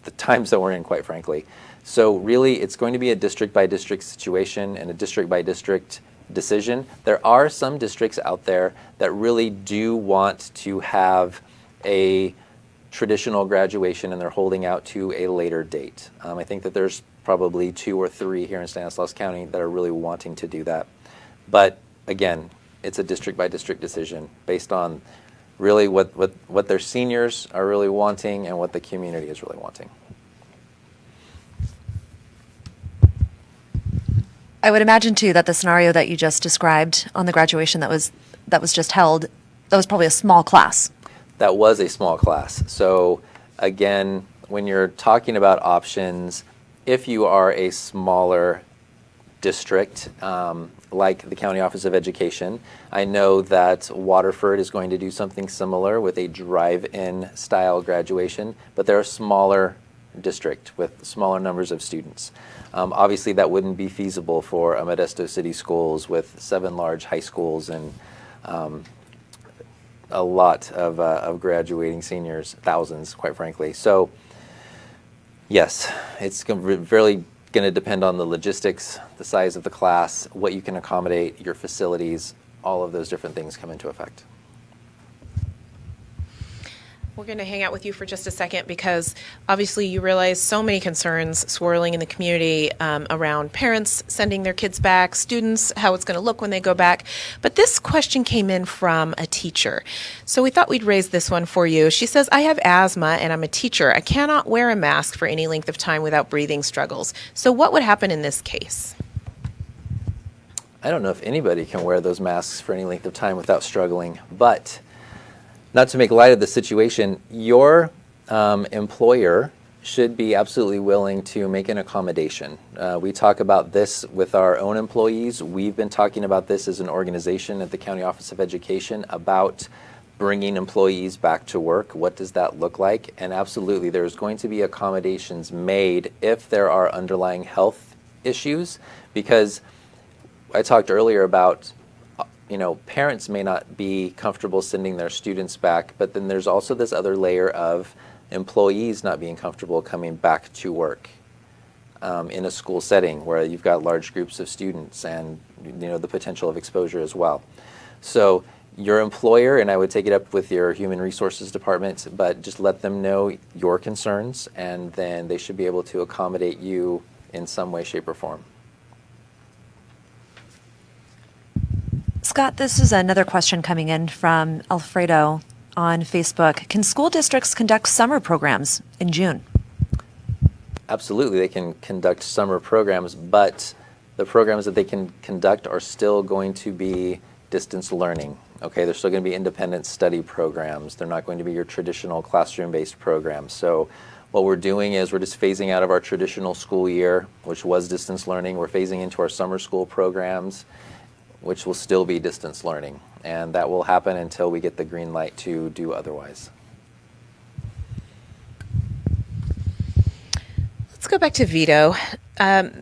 the times that we're in, quite frankly. So really, it's going to be a district-by-district situation and a district-by-district decision. There are some districts out there that really do want to have a traditional graduation, and they're holding out to a later date. I think that there's probably 2 or 3 here in Stanislaus County that are really wanting to do that. But again, it's a district-by-district decision based on really what their seniors are really wanting and what the community is really wanting. I would imagine, too, that the scenario that you just described on the graduation that was just held, that was probably a small class. That was a small class. So again, when you're talking about options, if you are a smaller district, like the County Office of Education, I know that Waterford is going to do something similar with a drive-in style graduation, but they're a smaller district with smaller numbers of students. Obviously, that wouldn't be feasible for a Modesto City Schools with 7 large high schools and a lot of graduating seniors, thousands, quite frankly. So, yes, it's really going to depend on the logistics, the size of the class, what you can accommodate, your facilities, all of those different things come into effect. We're going to hang out with you for just a second because obviously you realize so many concerns swirling in the community around parents sending their kids back, students, how it's going to look when they go back. But this question came in from a teacher. So we thought we'd raise this one for you. She says, I have asthma and I'm a teacher. I cannot wear a mask for any length of time without breathing struggles. So what would happen in this case? I don't know if anybody can wear those masks for any length of time without struggling, but not to make light of the situation, your employer should be absolutely willing to make an accommodation. We talk about this with our own employees. We've been talking about this as an organization at the County Office of Education about bringing employees back to work. What does that look like? And absolutely, there's going to be accommodations made if there are underlying health issues, because I talked earlier about parents may not be comfortable sending their students back, but then there's also this other layer of employees not being comfortable coming back to work in a school setting where you've got large groups of students and the potential of exposure as well. So your employer, and I would take it up with your human resources department, but just let them know your concerns, and then they should be able to accommodate you in some way, shape, or form. Scott, this is another question coming in from Alfredo on Facebook. Can school districts conduct summer programs in June? Absolutely, they can conduct summer programs, but the programs that they can conduct are still going to be distance learning. Okay, they're still going to be independent study programs. They're not going to be your traditional classroom-based programs. So what we're doing is we're just phasing out of our traditional school year, which was distance learning. We're phasing into our summer school programs, which will still be distance learning. And that will happen until we get the green light to do otherwise. Let's go back to Vito.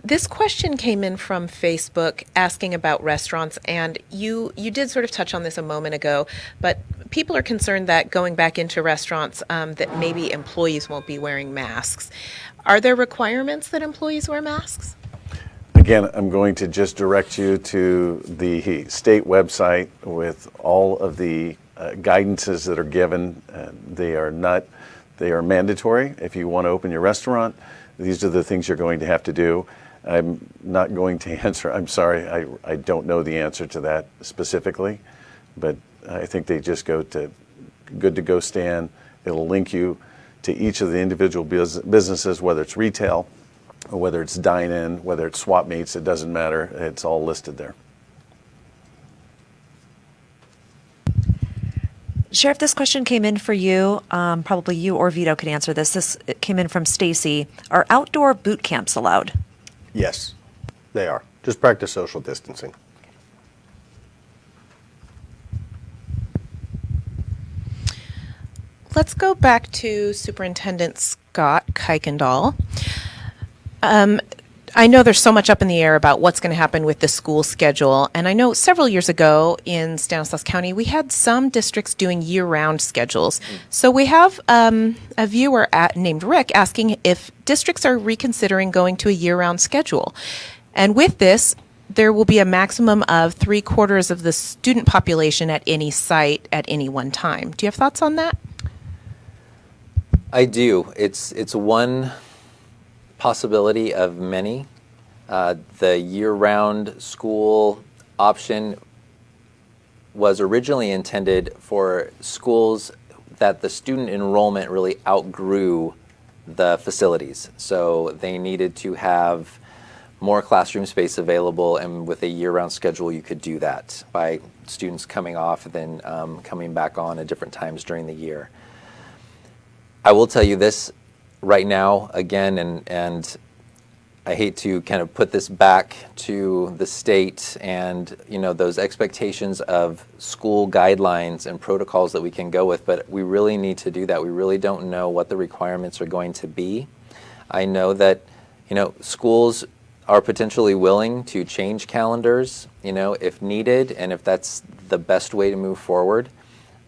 This question came in from Facebook asking about restaurants, and you did sort of touch on this a moment ago, but people are concerned that going back into restaurants that maybe employees won't be wearing masks. Are there requirements that employees wear masks? Again, I'm going to just direct you to the state website with all of the guidances that are given. They are mandatory. If you want to open your restaurant, these are the things you're going to have to do. I'm not going to answer. I'm sorry, I don't know the answer to that specifically, but I think they just go to Good to Go Stand. It'll link you to each of the individual businesses, whether it's retail, or whether it's dine-in, whether it's swap meets, it doesn't matter. It's all listed there. Sheriff, this question came in for you. Probably you or Vito could answer this. This came in from Stacy. Are outdoor boot camps allowed? Yes, they are. Just practice social distancing. Let's go back to Superintendent Scott Kuykendall. I know there's so much up in the air about what's going to happen with the school schedule, and I know several years ago in Stanislaus County, we had some districts doing year-round schedules. So we have a viewer named Rick asking if districts are reconsidering going to a year-round schedule. And with this, there will be a maximum of 3/4 of the student population at any site at any one time. Do you have thoughts on that? I do. It's one possibility of many. The year-round school option was originally intended for schools that the student enrollment really outgrew the facilities. So they needed to have more classroom space available, and with a year-round schedule you could do that by students coming off and then coming back on at different times during the year. I will tell you this right now, again, and I hate to kind of put this back to the state and those expectations of school guidelines and protocols that we can go with, but we really need to do that. We really don't know what the requirements are going to be. I know that schools are potentially willing to change calendars, if needed, and if that's the best way to move forward.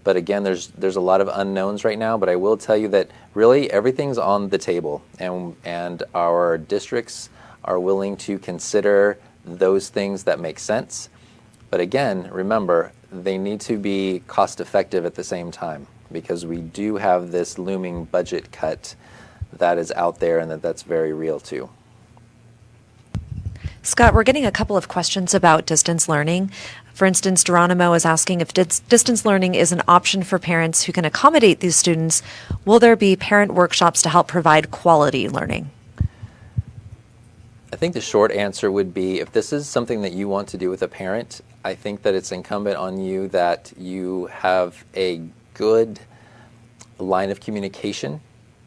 But again, there's a lot of unknowns right now, but I will tell you that really everything's on the table, and our districts are willing to consider those things that make sense. But again, remember, they need to be cost effective at the same time. because we do have this looming budget cut that is out there and that's very real too. Scott, we're getting a couple of questions about distance learning. For instance, Geronimo is asking if distance learning is an option for parents who can accommodate these students. Will there be parent workshops to help provide quality learning? I think the short answer would be, if this is something that you want to do with a parent, I think that it's incumbent on you that you have a good line of communication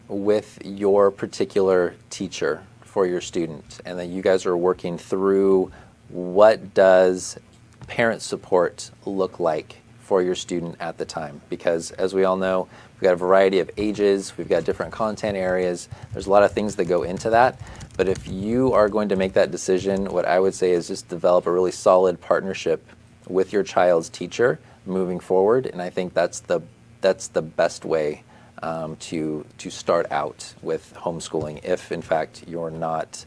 with your particular teacher for your student, and that you guys are working through what does parent support look like for your student at the time. Because as we all know, we've got a variety of ages, we've got different content areas, there's a lot of things that go into that. But if you are going to make that decision, what I would say is just develop a really solid partnership with your child's teacher moving forward, and I think that's the best way to start out with homeschooling if in fact you're not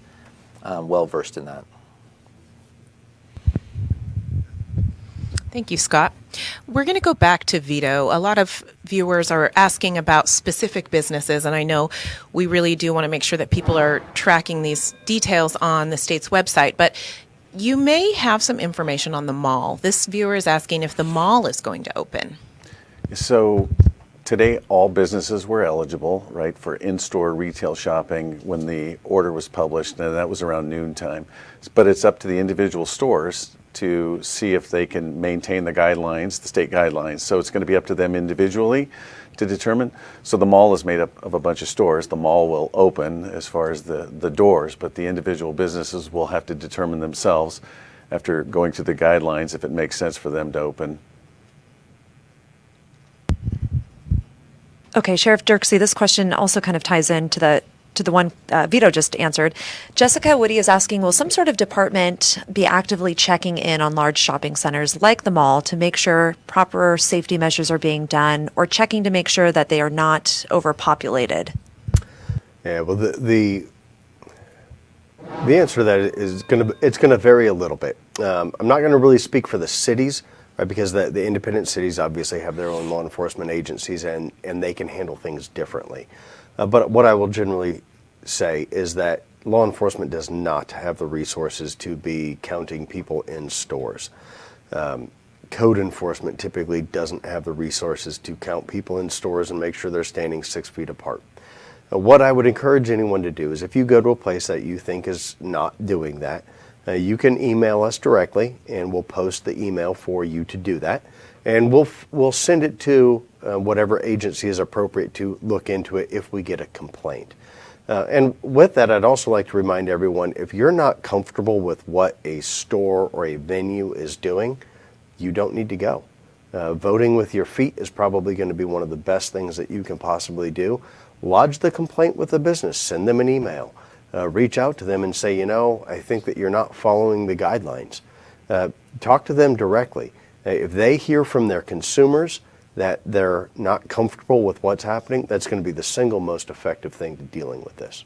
well versed in that. Thank you, Scott. We're going to go back to Vito. A lot of viewers are asking about specific businesses, and I know we really do want to make sure that people are tracking these details on the state's website, but you may have some information on the mall. This viewer is asking if the mall is going to open. So today, all businesses were eligible, right, for in-store retail shopping when the order was published, and that was around noontime. But it's up to the individual stores to see if they can maintain the guidelines, the state guidelines. So it's going to be up to them individually to determine. So the mall is made up of a bunch of stores. The mall will open as far as the doors, but the individual businesses will have to determine themselves after going through the guidelines if it makes sense for them to open. Okay, Sheriff Dirksey, this question also kind of ties into the one Vito just answered. Jessica Woody is asking, will some sort of department be actively checking in on large shopping centers like the mall to make sure proper safety measures are being done, or checking to make sure that they are not overpopulated? Yeah, well, the answer to that is it's going to vary a little bit. I'm not going to really speak for the cities, right, because the independent cities obviously have their own law enforcement agencies and they can handle things differently. But what I will generally say is that law enforcement does not have the resources to be counting people in stores. Code enforcement typically doesn't have the resources to count people in stores and make sure they're standing 6 feet apart. What I would encourage anyone to do is, if you go to a place that you think is not doing that, you can email us directly, and we'll post the email for you to do that. And we'll send it to whatever agency is appropriate to look into it if we get a complaint. And with that, I'd also like to remind everyone, if you're not comfortable with what a store or a venue is doing, you don't need to go. Voting with your feet is probably going to be one of the best things that you can possibly do. Lodge the complaint with the business. Send them an email. Reach out to them and say, I think that you're not following the guidelines. Talk to them directly. If they hear from their consumers that they're not comfortable with what's happening, that's going to be the single most effective thing to dealing with this.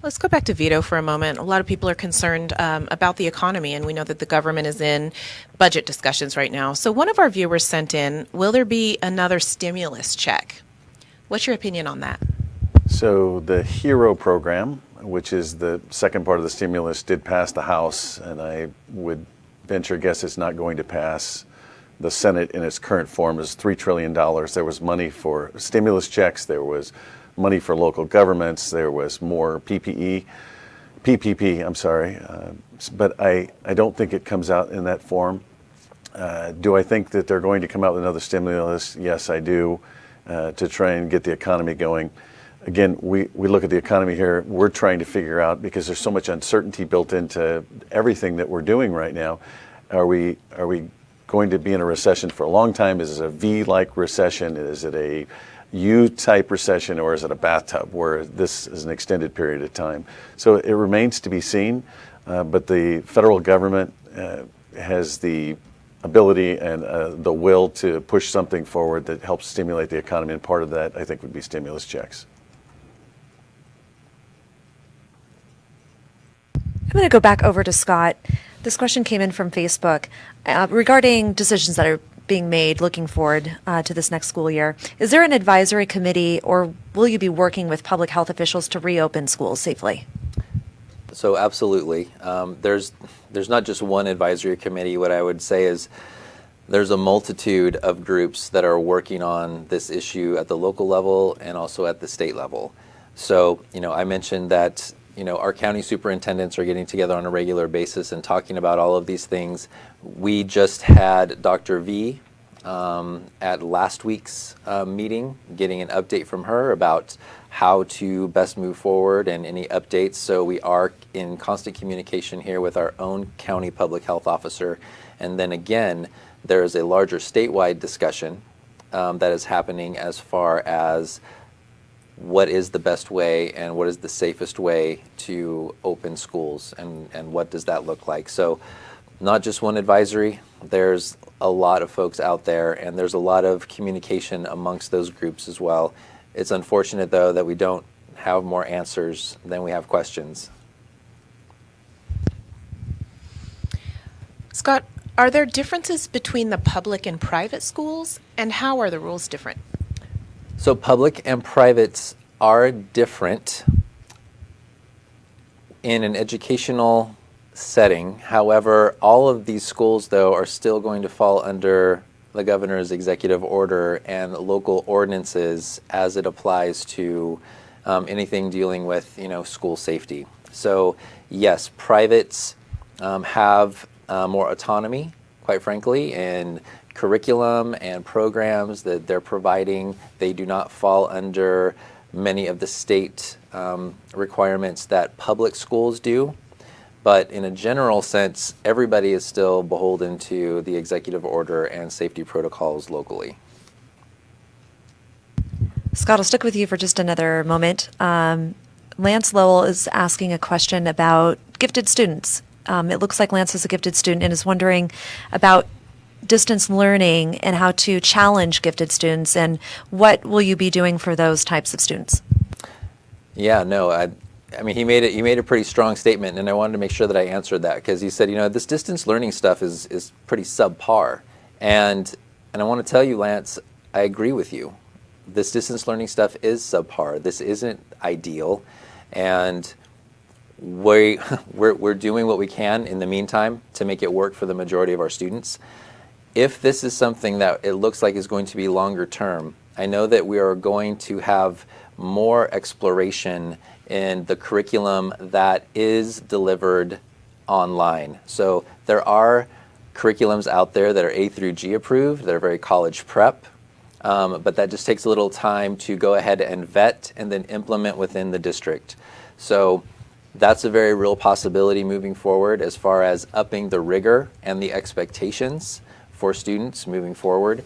Let's go back to Vito for a moment. A lot of people are concerned about the economy, and we know that the government is in budget discussions right now. So one of our viewers sent in, will there be another stimulus check? What's your opinion on that? So the HERO program, which is the second part of the stimulus, did pass the House, and I would venture a guess it's not going to pass the Senate in its current form. Is $3 trillion. There was money for stimulus checks, there was money for local governments, there was more PPP, but I don't think it comes out in that form. Do I think that they're going to come out with another stimulus? Yes, I do, to try and get the economy going. Again, we look at the economy here, we're trying to figure out, because there's so much uncertainty built into everything that we're doing right now, are we going to be in a recession for a long time? Is it a V-like recession? Is it a U-type recession, or is it a bathtub where this is an extended period of time? So it remains to be seen, but the federal government has the ability and the will to push something forward that helps stimulate the economy, and part of that, I think, would be stimulus checks. I'm going to go back over to Scott. This question came in from Facebook regarding decisions that are being made looking forward to this next school year. Is there an advisory committee, or will you be working with public health officials to reopen schools safely? So absolutely. There's not just one advisory committee. What I would say is there's a multitude of groups that are working on this issue at the local level and also at the state level. So, I mentioned that, our county superintendents are getting together on a regular basis and talking about all of these things. We just had Dr. V at last week's meeting, getting an update from her about how to best move forward and any updates. So we are in constant communication here with our own county public health officer. And then again, there is a larger statewide discussion that is happening as far as what is the best way and what is the safest way to open schools, and what does that look like. So not just one advisory, there's a lot of folks out there, and there's a lot of communication amongst those groups as well. It's unfortunate, though, that we don't have more answers than we have questions. Scott, are there differences between the public and private schools, and how are the rules different? So public and privates are different in an educational setting. However, all of these schools, though, are still going to fall under the governor's executive order and local ordinances as it applies to anything dealing with, school safety. So yes, privates have more autonomy, quite frankly, in curriculum and programs that they're providing. They do not fall under many of the state requirements that public schools do. But in a general sense, everybody is still beholden to the executive order and safety protocols locally. Scott, I'll stick with you for just another moment. Lance Lowell is asking a question about gifted students. It looks like Lance is a gifted student and is wondering about distance learning and how to challenge gifted students, and what will you be doing for those types of students? Yeah, no, I mean, he made a pretty strong statement, and I wanted to make sure that I answered that, because he said, this distance learning stuff is pretty subpar. And I want to tell you, Lance, I agree with you. This distance learning stuff is subpar. This isn't ideal. And we're doing what we can in the meantime to make it work for the majority of our students. If this is something that it looks like is going to be longer term, I know that we are going to have more exploration in the curriculum that is delivered online. So there are curriculums out there that are A through G approved, that are very college prep, but that just takes a little time to go ahead and vet and then implement within the district. So that's a very real possibility moving forward as far as upping the rigor and the expectations for students moving forward.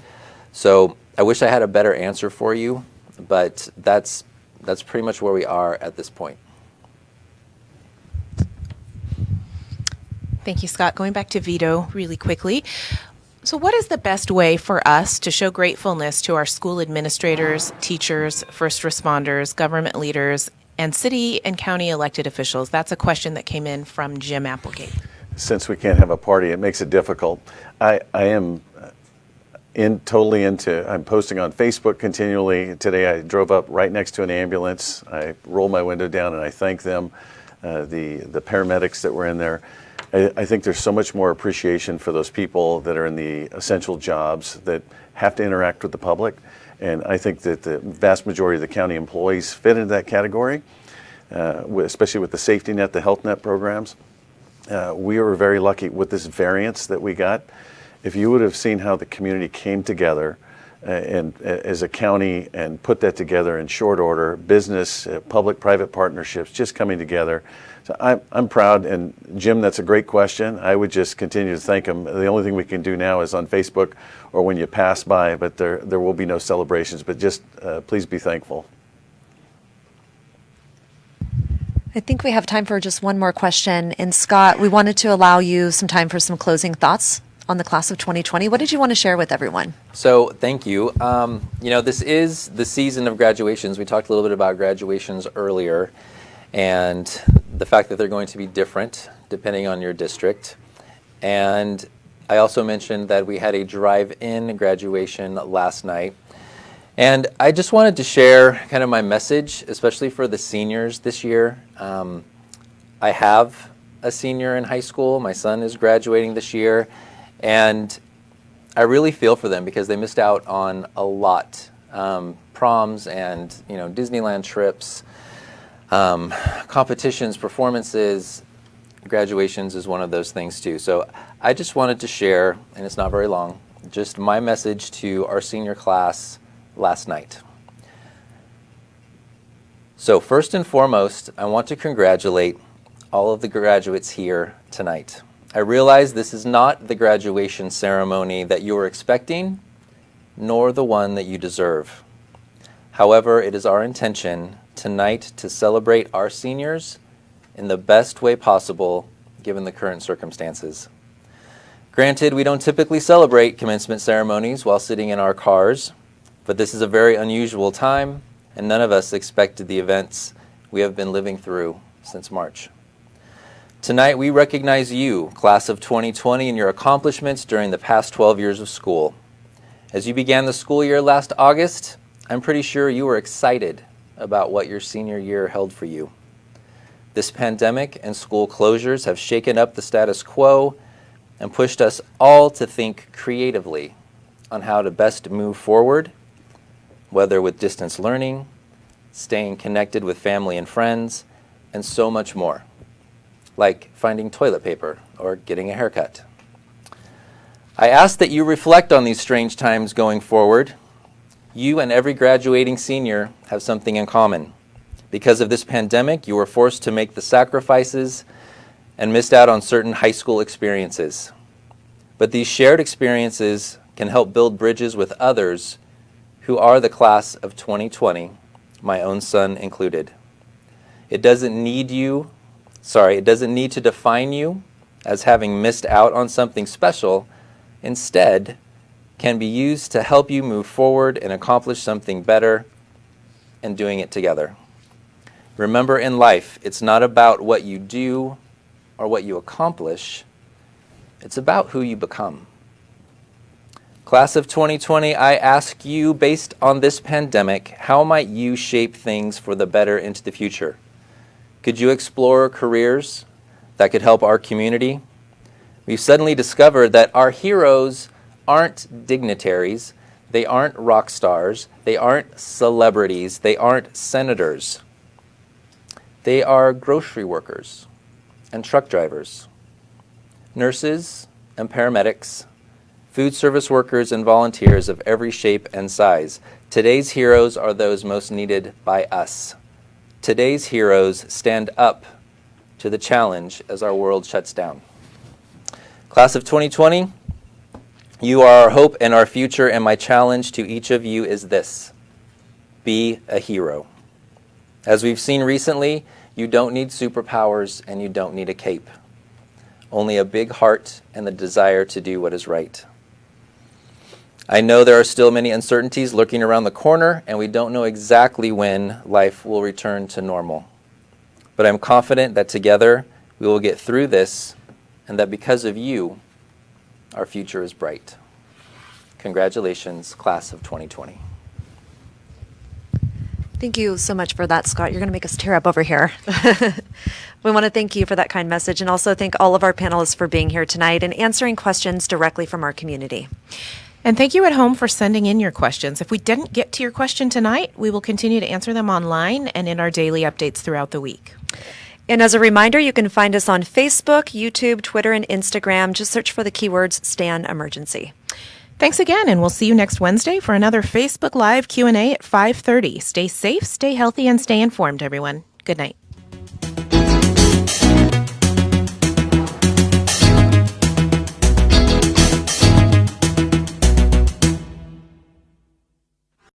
So I wish I had a better answer for you, but that's pretty much where we are at this point. Thank you, Scott. Going back to Vito really quickly. So what is the best way for us to show gratefulness to our school administrators, teachers, first responders, government leaders, and city and county elected officials? That's a question that came in from Jim Applegate. Since we can't have a party, it makes it difficult. I am totally into, I'm posting on Facebook continually. Today I drove up right next to an ambulance. I roll my window down and I thank them, the paramedics that were in there. I think there's so much more appreciation for those people that are in the essential jobs that have to interact with the public. And I think that the vast majority of the county employees fit into that category, especially with the safety net, the health net programs. We were very lucky with this variance that we got. If you would have seen how the community came together and as a county and put that together in short order, business, public-private partnerships just coming together. So I'm proud, and Jim, that's a great question. I would just continue to thank him. The only thing we can do now is on Facebook or when you pass by, but there will be no celebrations, but just please be thankful. I think we have time for just one more question. And Scott, we wanted to allow you some time for some closing thoughts on the class of 2020. What did you want to share with everyone? So thank you. This is the season of graduations. We talked a little bit about graduations earlier and the fact that they're going to be different depending on your district. And I also mentioned that we had a drive-in graduation last night. And I just wanted to share kind of my message, especially for the seniors this year. I have a senior in high school. My son is graduating this year. And I really feel for them because they missed out on a lot. Proms and Disneyland trips, competitions, performances, graduations is one of those things too. So I just wanted to share, and it's not very long, just my message to our senior class last night. So first and foremost, I want to congratulate all of the graduates here tonight. I realize this is not the graduation ceremony that you were expecting, nor the one that you deserve. However, it is our intention tonight to celebrate our seniors in the best way possible given the current circumstances. Granted, we don't typically celebrate commencement ceremonies while sitting in our cars, but this is a very unusual time, and none of us expected the events we have been living through since March. Tonight, we recognize you, class of 2020, and your accomplishments during the past 12 years of school. As you began the school year last August, I'm pretty sure you were excited about what your senior year held for you. This pandemic and school closures have shaken up the status quo and pushed us all to think creatively on how to best move forward, whether with distance learning, staying connected with family and friends, and so much more, like finding toilet paper or getting a haircut. I ask that you reflect on these strange times going forward. You and every graduating senior have something in common. Because of this pandemic, you were forced to make the sacrifices and missed out on certain high school experiences. But these shared experiences can help build bridges with others who are the class of 2020, my own son included. It doesn't need to define you as having missed out on something special. Instead, can be used to help you move forward and accomplish something better, and doing it together. Remember, in life, it's not about what you do or what you accomplish. It's about who you become. Class of 2020, I ask you, based on this pandemic, how might you shape things for the better into the future? Could you explore careers that could help our community? We've suddenly discovered that our heroes aren't dignitaries, they aren't rock stars, they aren't celebrities, they aren't senators. They are grocery workers and truck drivers, nurses and paramedics, food service workers and volunteers of every shape and size. Today's heroes are those most needed by us. Today's heroes stand up to the challenge as our world shuts down. Class of 2020, you are our hope and our future, and my challenge to each of you is this: be a hero. As we've seen recently, you don't need superpowers and you don't need a cape. Only a big heart and the desire to do what is right. I know there are still many uncertainties lurking around the corner, and we don't know exactly when life will return to normal. But I'm confident that together we will get through this, and that because of you, our future is bright. Congratulations, class of 2020. Thank you so much for that, Scott. You're going to make us tear up over here. We want to thank you for that kind message, and also thank all of our panelists for being here tonight and answering questions directly from our community. And thank you at home for sending in your questions. If we didn't get to your question tonight, we will continue to answer them online and in our daily updates throughout the week. And as a reminder, you can find us on Facebook, YouTube, Twitter, and Instagram. Just search for the keywords Stan Emergency. Thanks again, and we'll see you next Wednesday for another Facebook Live Q&A at 5:30. Stay safe, stay healthy, and stay informed, everyone. Good night.